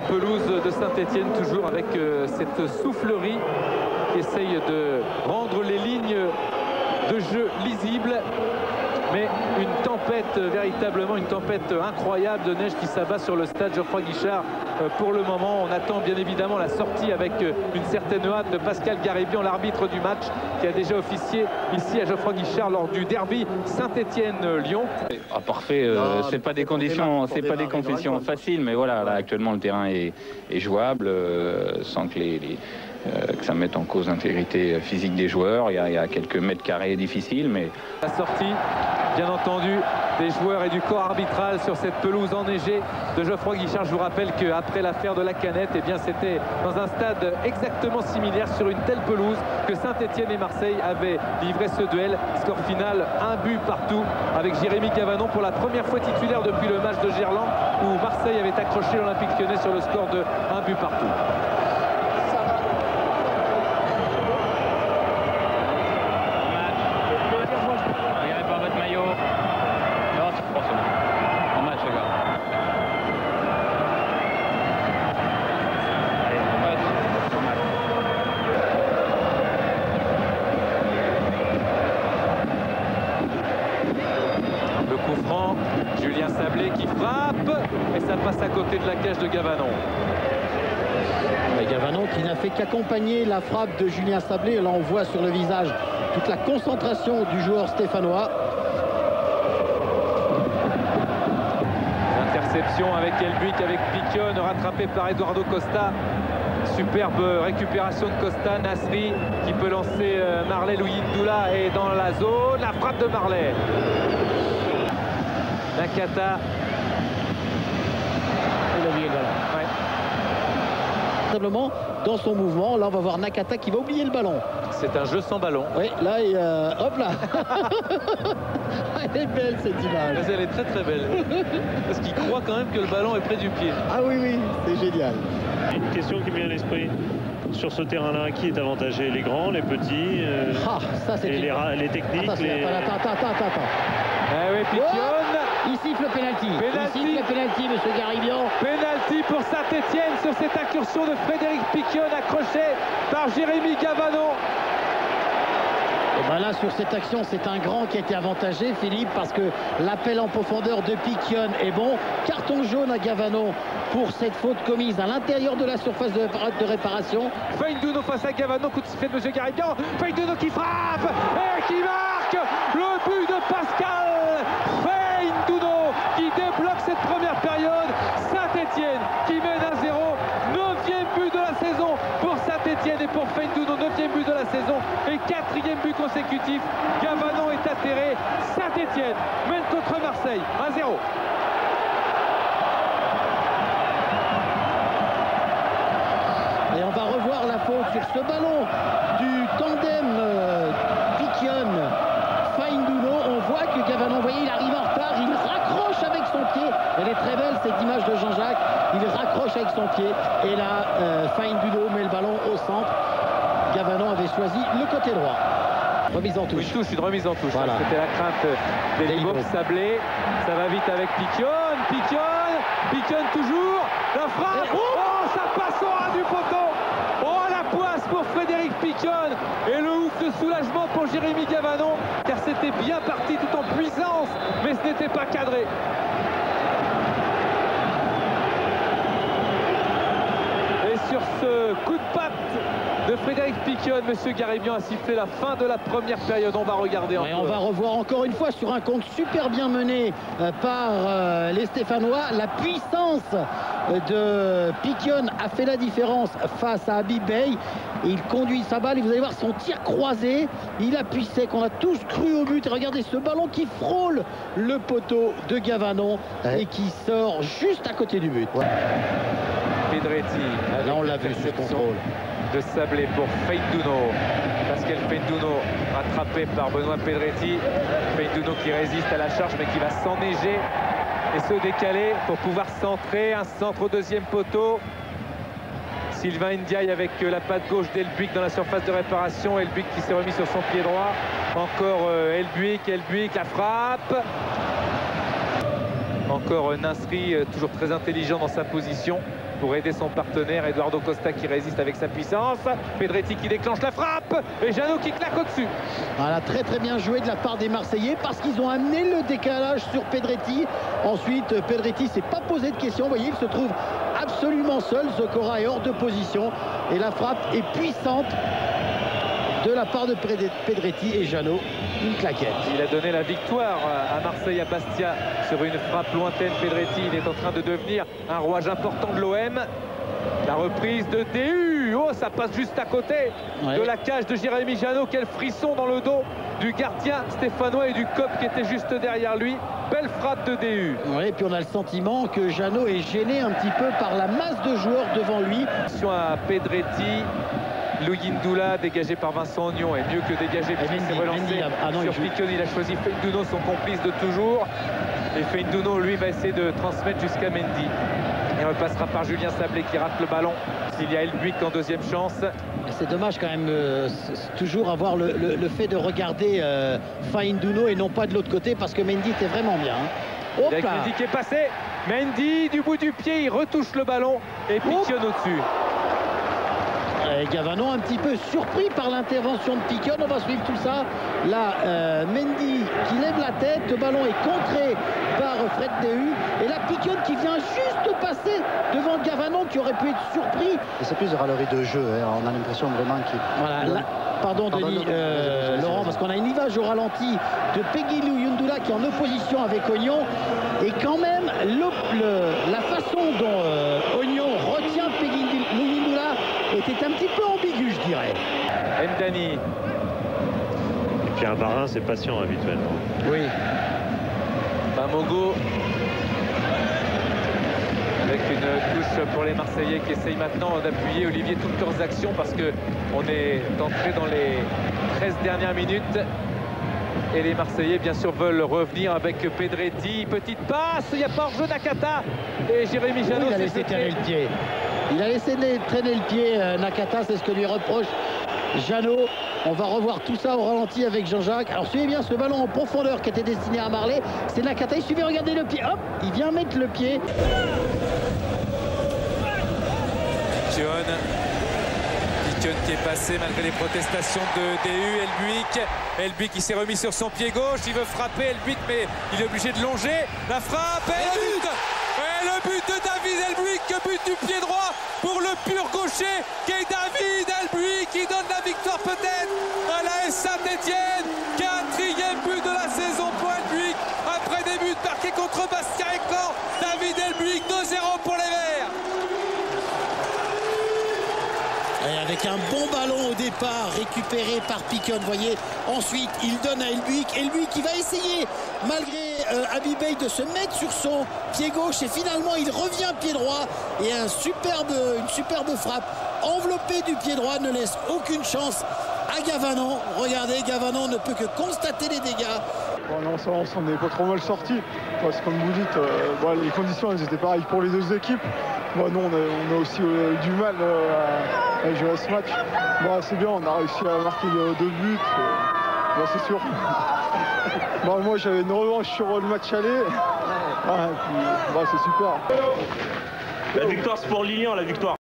pelouse de Saint-Étienne, toujours avec cette soufflerie qui essaye de rendre les lignes de jeu lisibles. Mais une tempête, véritablement une tempête incroyable de neige qui s'abat sur le stade Geoffroy Guichard. Pour le moment, on attend bien évidemment la sortie avec une certaine hâte de Pascal Garibian, l'arbitre du match, qui a déjà officié ici à Geoffroy Guichard lors du derby Saint-Étienne-Lyon. Ah, parfait, c'est pas des conditions, faciles, mais voilà, là, actuellement le terrain est jouable, sans que que ça mette en cause l'intégrité physique des joueurs. Il y a quelques mètres carrés difficiles, mais la sortie, bien entendu, des joueurs et du corps arbitral sur cette pelouse enneigée de Geoffroy Guichard. Je vous rappelle qu'après l'affaire de la canette, eh bien c'était dans un stade exactement similaire, sur une telle pelouse, que Saint-Étienne et Marseille avaient livré ce duel. Score final, 1 but partout, avec Jérémy Gavanon pour la première fois titulaire depuis le match de Gerland, où Marseille avait accroché l'Olympique Lyonnais sur le score de 1 but partout. Julien Sablé qui frappe et ça passe à côté de la cage de Gavanon. Et Gavanon qui n'a fait qu'accompagner la frappe de Julien Sablé. Là on voit sur le visage toute la concentration du joueur stéphanois. Interception avec Elbuik, avec Piquion, rattrapé par Eduardo Costa. Superbe récupération de Costa. Nasri qui peut lancer Marley. Louis Ndoula est dans la zone. La frappe de Marley. Nakata. Il a oublié le ballon. Ouais. Simplement dans son mouvement, là on va voir Nakata qui va oublier le ballon. C'est un jeu sans ballon. Oui, là, hop là. Elle est belle cette image. Mais elle est très très belle. Parce qu'il croit quand même que le ballon est près du pied. Ah oui, oui, c'est génial. Une question qui me vient à l'esprit. Sur ce terrain-là, qui est avantagé? Les grands, les petits ça, c'est les techniques Attends. Ah oui, Piquion. Oh, il siffle le pénalty. Il siffle le pénalty, monsieur Garibian. Pénalty pour Saint-Étienne sur cette incursion de Frédéric Piquion, accroché par Jérémy Gavanon. Et ben là, sur cette action, c'est un grand qui a été avantagé, Philippe, parce que l'appel en profondeur de Piquion est bon. Carton jaune à Gavanon pour cette faute commise à l'intérieur de la surface de réparation. Feindouno face à Gavanon, coup de sifflet de monsieur Garibian. Feindouno qui frappe et qui marque le but de Pascal Feindouno qui débloque cette première période. Saint-Étienne qui mène à 0. 9e but de la saison pour Saint-Étienne et pour Feindouno. 9e but de la saison et 4e but consécutif. Gavanon est atterré. Saint-Étienne mène contre Marseille 1-0. Et on va revoir la faute sur ce ballon du tandem Piquion-Feindouno. On voit que Gavanon, vous voyez, il arrive en retard, il raccroche avec son pied. Elle est très belle cette image de Jean-Jacques. Il raccroche avec son pied. Et là, Feindouno met le ballon au centre. Gavanon avait choisi le côté droit. Remise en touche. Une remise en touche. Voilà. C'était la crainte d'Elibor Sablé. Ça va vite avec Piquion. Piquion toujours. La frappe. Oh, ça passe au ras du poteau. Oh, la poisse pour Frédéric Piquion. Et le ouf de soulagement pour Jérémy Gavanon. Car c'était bien parti tout en puissance. Mais ce n'était pas cadré. Et sur ce coup de patte de Frédéric Piquion, monsieur Garibian a sifflé la fin de la première période. On va regarder on va revoir encore une fois sur un compte super bien mené par les Stéphanois. La puissance de Piquion a fait la différence face à Habib Bey. Il conduit sa balle et vous allez voir son tir croisé. Il appuie sec, on a tous cru au but. Et regardez ce ballon qui frôle le poteau de Gavanon et qui sort juste à côté du but. Pedretti. Là on l'a vu ce contrôle de Sablé pour Feindouno. Pascal Feindouno rattrapé par Benoît Pedretti. Feindouno qui résiste à la charge mais qui va s'enneiger et se décaler pour pouvoir centrer. Un centre au deuxième poteau. Sylvain Ndiaye avec la patte gauche d'Elbuik dans la surface de réparation. Elbuik qui s'est remis sur son pied droit. Encore Elbuik, la frappe. Encore Nasri, toujours très intelligent dans sa position. pour aider son partenaire. Eduardo Costa qui résiste avec sa puissance. Pedretti qui déclenche la frappe et Jeannot qui claque au-dessus. Voilà, très très bien joué de la part des Marseillais parce qu'ils ont amené le décalage sur Pedretti. Ensuite, Pedretti s'est pas posé de questions. Vous voyez, il se trouve absolument seul. Zokora est hors de position et la frappe est puissante de la part de Pedretti et Jeannot. Une claquette. Il a donné la victoire à Marseille, à Bastia, sur une frappe lointaine. Pedretti, il est en train de devenir un rouage important de l'OM. La reprise de DU. Oh, ça passe juste à côté de la cage de Jérémy Jeannot. Quel frisson dans le dos du gardien stéphanois et du COP qui était juste derrière lui. Belle frappe de DU. Oui, et puis on a le sentiment que Jeannot est gêné un petit peu par la masse de joueurs devant lui. Attention à Pedretti. Louis Ndoula, dégagé par Vincent Ognon, est mieux que dégagé puisqu'il s'est relancé sur Piquion. Il a choisi Feindouno, son complice de toujours. Et Feindouno, lui, va essayer de transmettre jusqu'à Mendy. Et on repassera par Julien Sablé qui rate le ballon. Il y a El Buick en deuxième chance. C'est dommage quand même, toujours avoir le fait de regarder Feindouno et non pas de l'autre côté parce que Mendy était vraiment bien. Avec Mendy qui est passé. Mendy, du bout du pied, il retouche le ballon et Piquion au-dessus. Gavanon un petit peu surpris par l'intervention de Piquion. On va suivre tout ça. Là, Mendy qui lève la tête. Le ballon est contré par Fred DU. Et là, Piquion qui vient juste passer devant Gavanon qui aurait pu être surpris. Et c'est plus de râlerie de jeu. Hein. On a l'impression vraiment qu'il... Voilà. Là, pardon, Denis, Laurent, parce qu'on a une image au ralenti de Peggy Luyundula qui est en opposition avec Ognon. Et quand même, la façon dont Ognon retient Peggy Luyundula était un petit peu ambigu, je dirais. Ndani. Et puis un marin, c'est patient habituellement. Oui. Bamogo. Avec une touche pour les Marseillais qui essayent maintenant d'appuyer, Olivier, toutes leurs actions parce qu'on est entré dans les 13 dernières minutes. Et les Marseillais, bien sûr, veulent revenir avec Pedretti. Petite passe, il n'y a pas hors-jeu Nakata. Et Jérémy Jeannot, il a laissé traîner le pied. Il a laissé traîner le pied, Nakata, c'est ce que lui reproche Jeannot. On va revoir tout ça au ralenti avec Jean-Jacques. Alors suivez bien ce ballon en profondeur qui était destiné à Marley. C'est Nakata, il suffit de regarder le pied. Hop, il vient mettre le pied. Piquion qui est passé malgré les protestations de DU. El Buick qui s'est remis sur son pied gauche. Il veut frapper El Buick, mais il est obligé de longer. La frappe et le but. Et le but de David El Buick, but du pied droit pour le pur gaucher qui est David El Buick qui donne la victoire peut-être à la S Saint-Etienne. 4e but de la saison pour El Buick après des buts marqués contre Bastia et Caen. David El Buick, 2-0 pour les Verts. Et avec un bon ballon au départ récupéré par Piquion, vous voyez. Ensuite, il donne à El Buick qui va essayer, malgré Habibey, de se mettre sur son pied gauche. Et finalement, il revient pied droit. Et une superbe frappe enveloppée du pied droit ne laisse aucune chance à Gavanon. Regardez, Gavanon ne peut que constater les dégâts. Bon, non, ça, on s'en est pas trop mal sorti. Parce que comme vous dites, les conditions elles étaient pareilles pour les deux équipes. Bon, nous, on a aussi du mal à jouer à ce match. Bon, c'est bien, on a réussi à marquer 2 buts. Bon, c'est sûr. Bon, moi, j'avais une revanche sur le match aller. Ouais, puis, bon, c'est super. La victoire, c'est pour Lilian, la victoire.